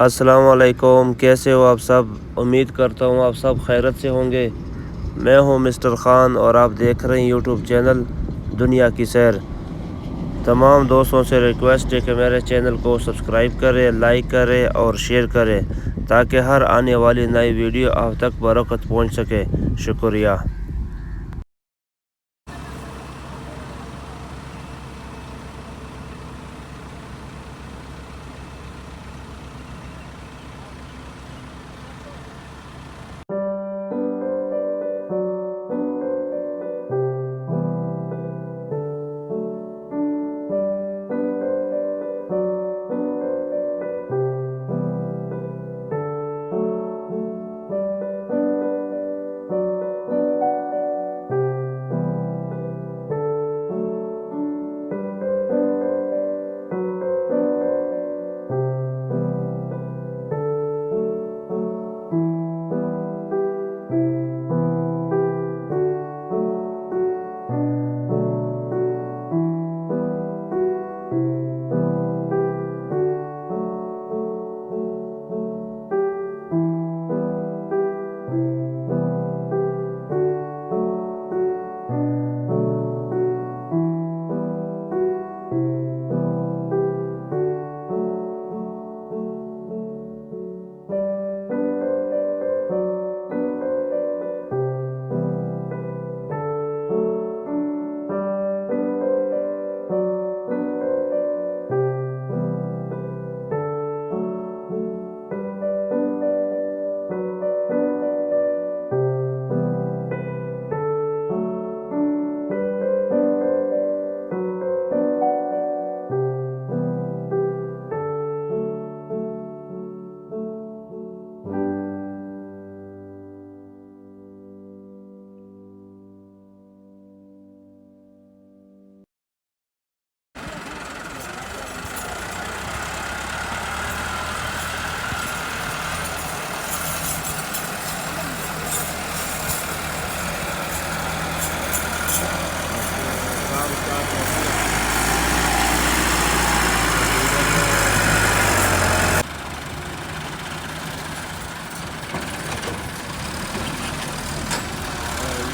अस्सलाम वालेकुम। कैसे हो आप सब? उम्मीद करता हूँ आप सब खैरत से होंगे। मैं हूँ मिस्टर ख़ान और आप देख रहे हैं यूट्यूब चैनल दुनिया की सैर। तमाम दोस्तों से रिक्वेस्ट है कि मेरे चैनल को सब्सक्राइब करें, लाइक करें और शेयर करें ताकि हर आने वाली नई वीडियो आप तक बरकत पहुँच सके। शुक्रिया।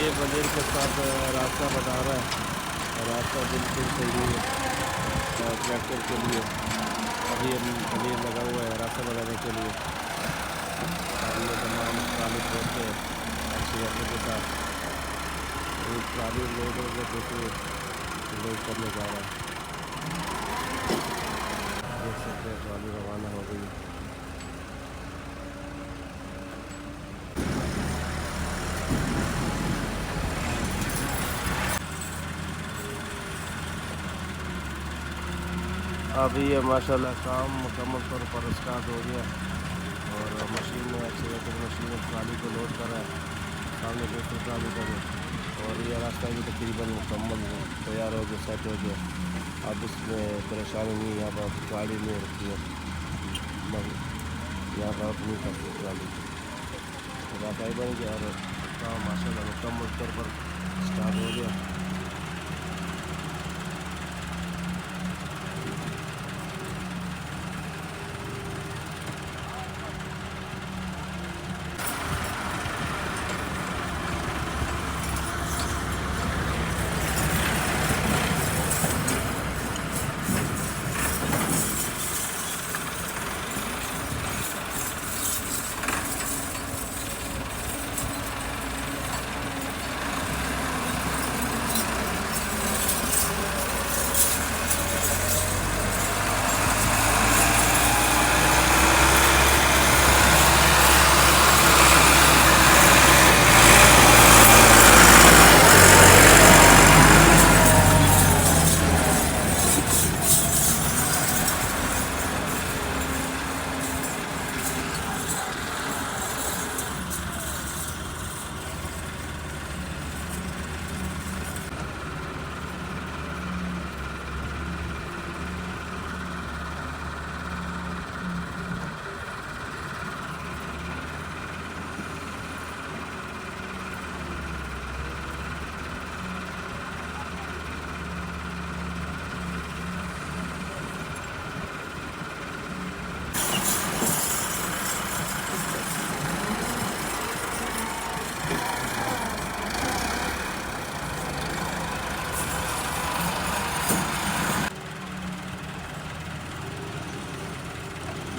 ये बजट के साथ रास्ता बता रहा है। रास्ता बिल्कुल सही है ट्रैक्टर के लिए। अभी पनीर लगा हुआ है रास्ता बनाने के लिए। और ये तमाम ट्राली पहुँचते हैं अच्छी रास्ते के साथ। एक ट्राली लोड होकर देखिए लोड करने जा रहा है। देख सकते हैं ट्राली रवाना हो गई। अभी ये माशाल्लाह काम मुकम्मल तौर पर स्टार्ट हो गया और मशीन में एक्सीवेटर मशीन में ट्राली को लोड कर रहा है। सामने दूसरी ट्राली पर और ये रास्ता भी तकरीबन मुकम्मल तैयार हो गया, सेट हो गया। अब इसमें परेशानी नहीं, यहाँ पर ट्राली नहीं रखी है, यहाँ पर अपनी करती ट्राली रास्ता बन गया और काम माशाल्लाह मुकम्मल तौर पर स्टार्ट हो गया।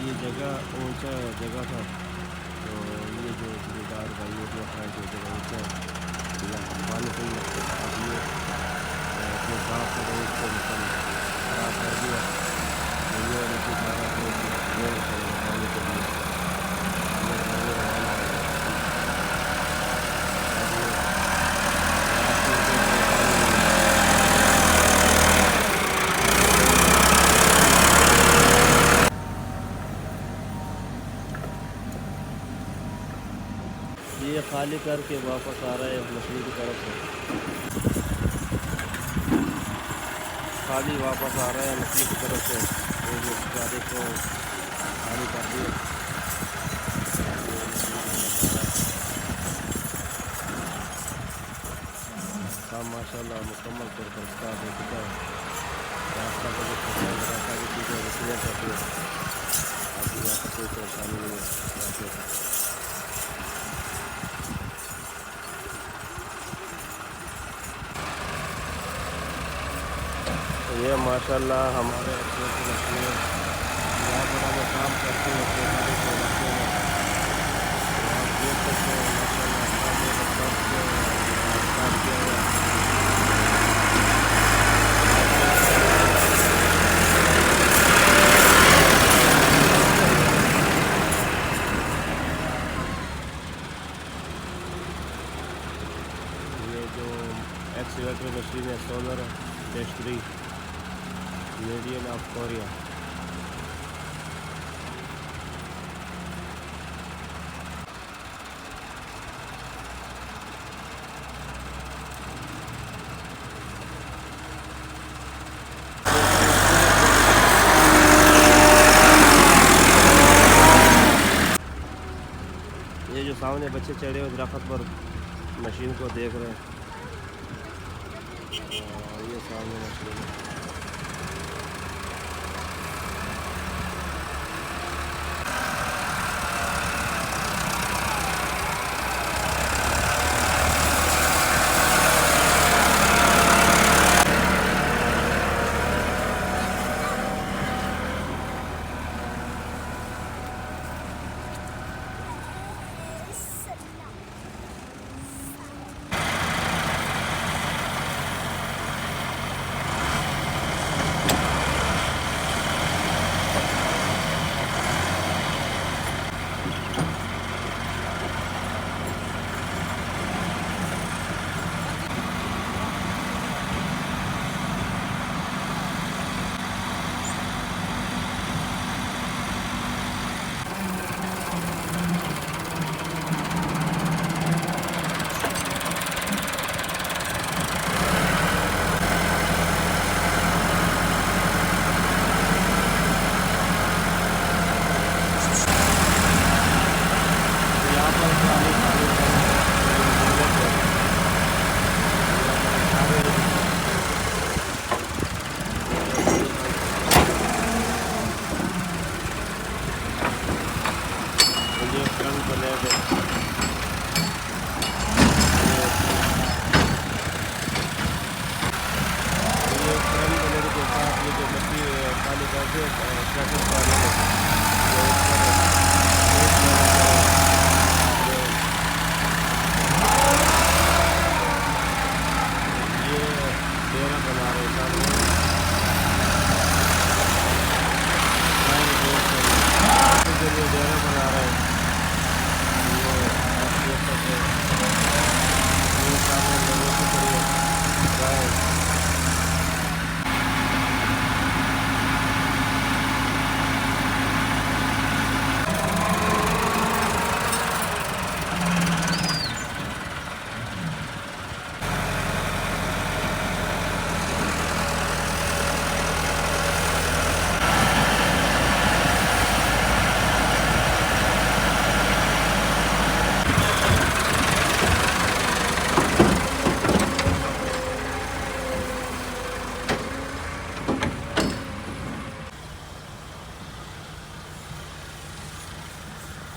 ये जगह ऊंचा जगह था, तो ये जो जिम्मेदार भाई ये जो अपना जो जगह ऊंचा है या पानी सही लगता है, अब ये अपने साफ सफाई इसको मतलब खराब कर दिया, तो ये मतलब सारा कुछ जोड़ पड़ेगा पानी के लिए, ये रवाना होगा। अब ये रास्ते पे पानी नहीं है। ये खाली करके वापस आ रहा है मछली की तरफ से, खाली वापस आ रहा है मछली की तरफ से, तो ये चारे को खाली कर दिया, ये मछली की तरफ आ रहा है। काम माशाल्लाह मुकम्मल तौर पर स्टार्ट हो चुका है। रास्ता का जो सफाई रास्ता की चीज़ें क्लियर करती है, ताकि यहाँ पर कोई परेशानी नहीं है रास्ते पर। तो ये माशाल्लाह हमारे अच्छे अच्छे मछली बहुत बड़ा जो काम करते हैं अपने के इलाके में, तो आप देख सकते हैं माशाल्लाह अपना जो काम किया हुआ है। ये जो एक्सीवेटर मशीन है सोलर टेस्टरी मीडियम ऑफ कोरिया, ये जो सामने बच्चे चढ़े हुए दरख्त पर मशीन को देख रहे हैं, और ये सामने मशीन है। यहाँ पर पानी पानी ये फ्रंट बने